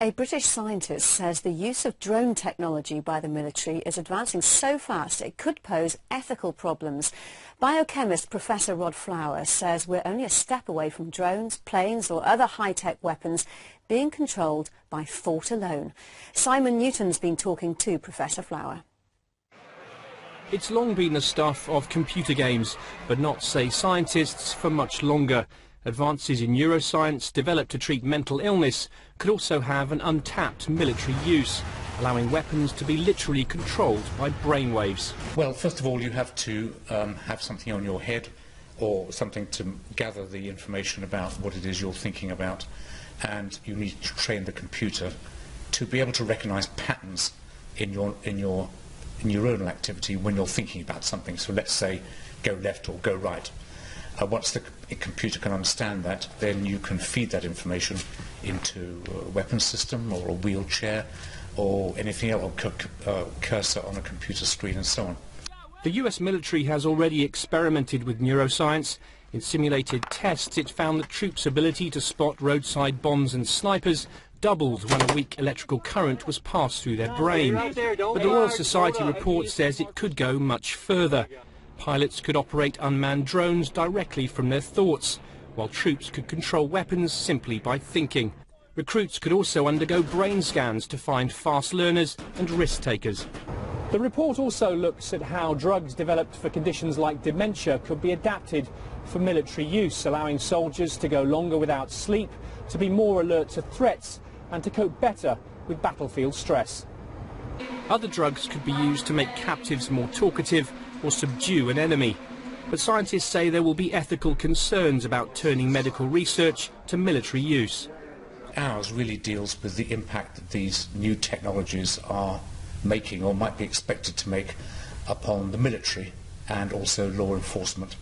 A British scientist says the use of drone technology by the military is advancing so fast it could pose ethical problems. Biochemist Professor Rod Flower says we're only a step away from drones, planes or other high-tech weapons being controlled by thought alone. Simon Newton's been talking to Professor Flower. It's long been the stuff of computer games, but not, say scientists, for much longer. Advances in neuroscience developed to treat mental illness could also have an untapped military use, allowing weapons to be literally controlled by brainwaves. Well, first of all, you have to have something on your head or something to gather the information about what it is you're thinking about, and you need to train the computer to be able to recognize patterns in your neuronal activity when you're thinking about something. So let's say go left or go right. Once the computer can understand that, then you can feed that information into a weapons system or a wheelchair or anything else, or cursor on a computer screen and so on. The US military has already experimented with neuroscience. In simulated tests, it found that troops' ability to spot roadside bombs and snipers doubled when a weak electrical current was passed through their brain. But the Royal Society report says it could go much further. Pilots could operate unmanned drones directly from their thoughts, while troops could control weapons simply by thinking. Recruits could also undergo brain scans to find fast learners and risk takers. The report also looks at how drugs developed for conditions like dementia could be adapted for military use, allowing soldiers to go longer without sleep, to be more alert to threats and to cope better with battlefield stress. Other drugs could be used to make captives more talkative or subdue an enemy. But scientists say there will be ethical concerns about turning medical research to military use. Ours really deals with the impact that these new technologies are making or might be expected to make upon the military and also law enforcement.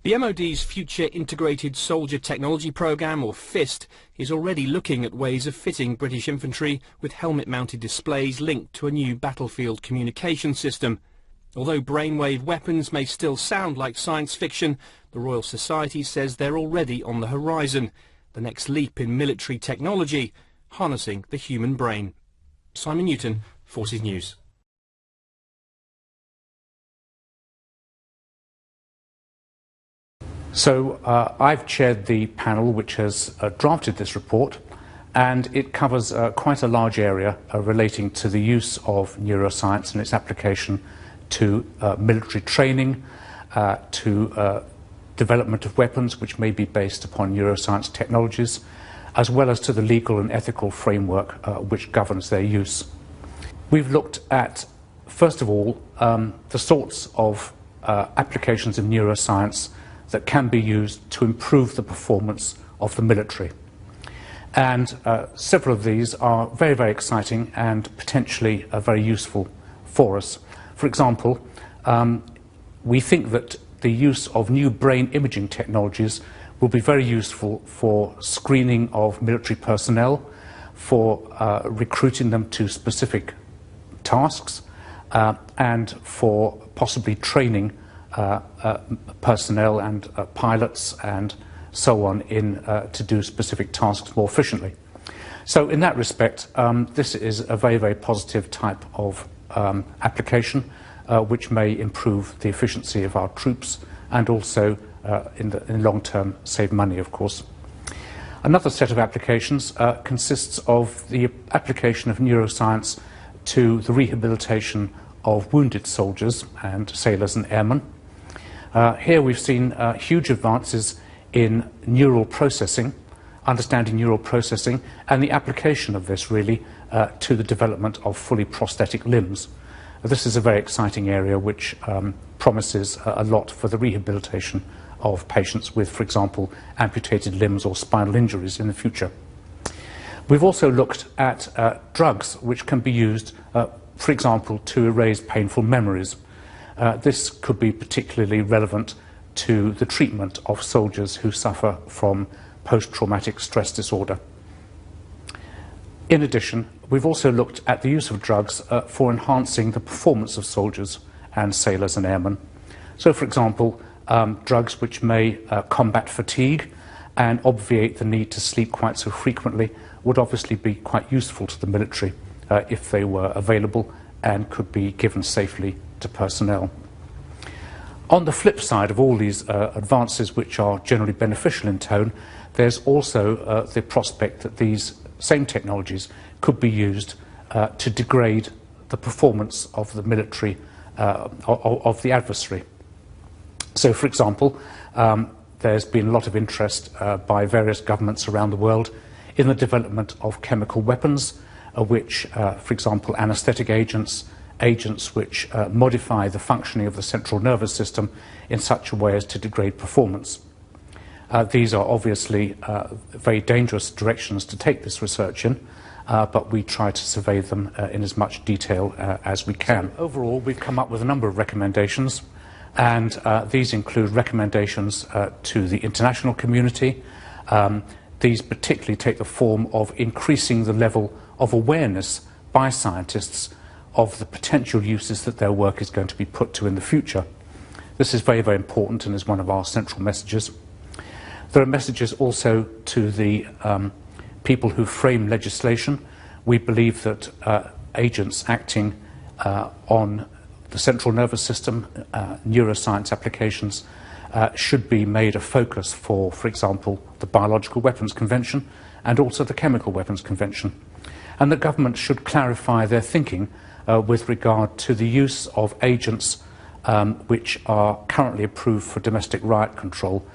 The MOD's Future Integrated Soldier Technology Programme, or FIST, is already looking at ways of fitting British infantry with helmet-mounted displays linked to a new battlefield communication system. Although brainwave weapons may still sound like science fiction, the Royal Society says they're already on the horizon. The next leap in military technology, harnessing the human brain. Simon Newton, Forces News. So I've chaired the panel which has drafted this report, and it covers quite a large area relating to the use of neuroscience and its application to military training, to development of weapons which may be based upon neuroscience technologies, as well as to the legal and ethical framework which governs their use. We've looked at, first of all, the sorts of applications of neuroscience that can be used to improve the performance of the military. And several of these are very, very exciting and potentially very useful for us. For example, we think that the use of new brain imaging technologies will be very useful for screening of military personnel, for recruiting them to specific tasks, and for possibly training personnel and pilots and so on to do specific tasks more efficiently. So in that respect, this is a very, very positive type of application which may improve the efficiency of our troops and also in the long term save money, of course. Another set of applications consists of the application of neuroscience to the rehabilitation of wounded soldiers and sailors and airmen. Here we've seen huge advances in neural processing, understanding neural processing, and the application of this really to the development of fully prosthetic limbs. This is a very exciting area which promises a lot for the rehabilitation of patients with, for example, amputated limbs or spinal injuries in the future. We've also looked at drugs which can be used, for example, to erase painful memories. This could be particularly relevant to the treatment of soldiers who suffer from post-traumatic stress disorder. In addition, we've also looked at the use of drugs for enhancing the performance of soldiers and sailors and airmen. So, for example, drugs which may combat fatigue and obviate the need to sleep quite so frequently would obviously be quite useful to the military if they were available and could be given safely to personnel. On the flip side of all these advances, which are generally beneficial in tone, there's also the prospect that these same technologies could be used to degrade the performance of the military, of the adversary. So, for example, there's been a lot of interest by various governments around the world in the development of chemical weapons, which, for example, anesthetic agents, agents which modify the functioning of the central nervous system in such a way as to degrade performance. These are obviously very dangerous directions to take this research in, but we try to survey them in as much detail as we can. So overall, we've come up with a number of recommendations, and these include recommendations to the international community. These particularly take the form of increasing the level of awareness by scientists of the potential uses that their work is going to be put to in the future. This is very, very important and is one of our central messages. There are messages also to the people who frame legislation. We believe that agents acting on the central nervous system, neuroscience applications, should be made a focus for example, the Biological Weapons Convention and also the Chemical Weapons Convention. And the government should clarify their thinking with regard to the use of agents which are currently approved for domestic riot control,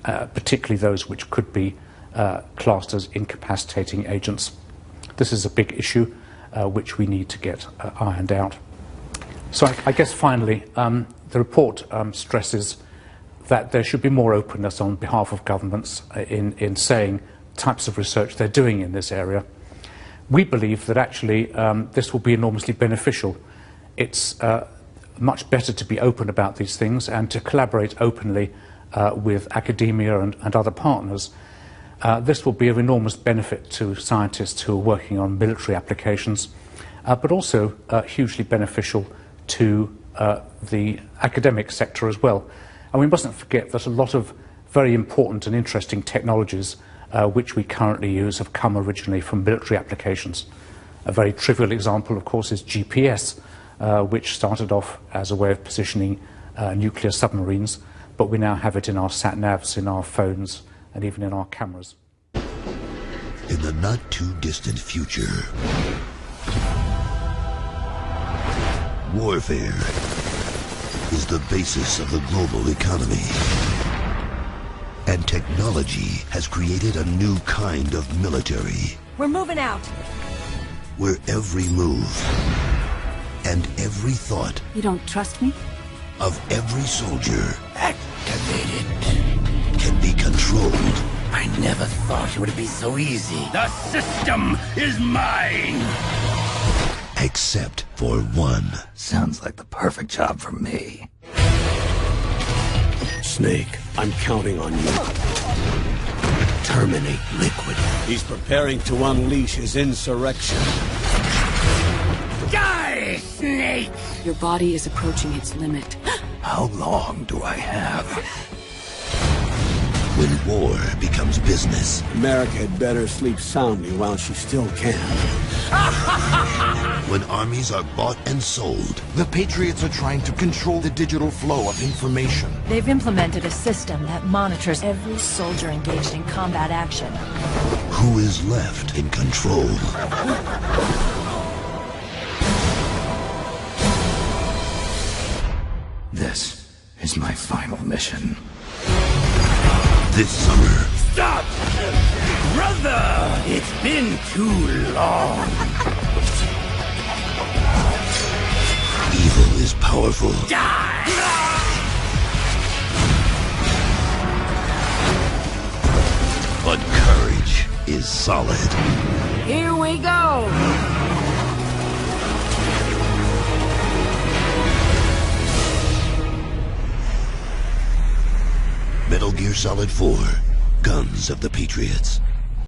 particularly those which could be classed as incapacitating agents. This is a big issue which we need to get ironed out. So I guess finally, the report stresses that there should be more openness on behalf of governments in saying types of research they're doing in this area. We believe that actually this will be enormously beneficial. It's much better to be open about these things and to collaborate openly with academia and other partners. This will be of enormous benefit to scientists who are working on military applications, but also hugely beneficial to the academic sector as well. And we mustn't forget that a lot of very important and interesting technologies which we currently use have come originally from military applications. A very trivial example, of course, is GPS, which started off as a way of positioning nuclear submarines, but we now have it in our sat-navs, in our phones, and even in our cameras. In the not-too-distant future, warfare is the basis of the global economy. And technology has created a new kind of military. We're moving out. Where every move and every thought... You don't trust me? ...of every soldier... Activated. ...can be controlled. I never thought it would be so easy. The system is mine! Except for one. Sounds like the perfect job for me. Snake, I'm counting on you. Terminate Liquid. He's preparing to unleash his insurrection. Die, Snake! Your body is approaching its limit. How long do I have? When war becomes business. America had better sleep soundly while she still can. When armies are bought and sold. The Patriots are trying to control the digital flow of information. They've implemented a system that monitors every soldier engaged in combat action. Who is left in control? This is my final mission. This summer. Stop! Brother! It's been too long. Evil is powerful. Die! But courage is solid. Here we go! Metal Gear Solid 4, Guns of the Patriots.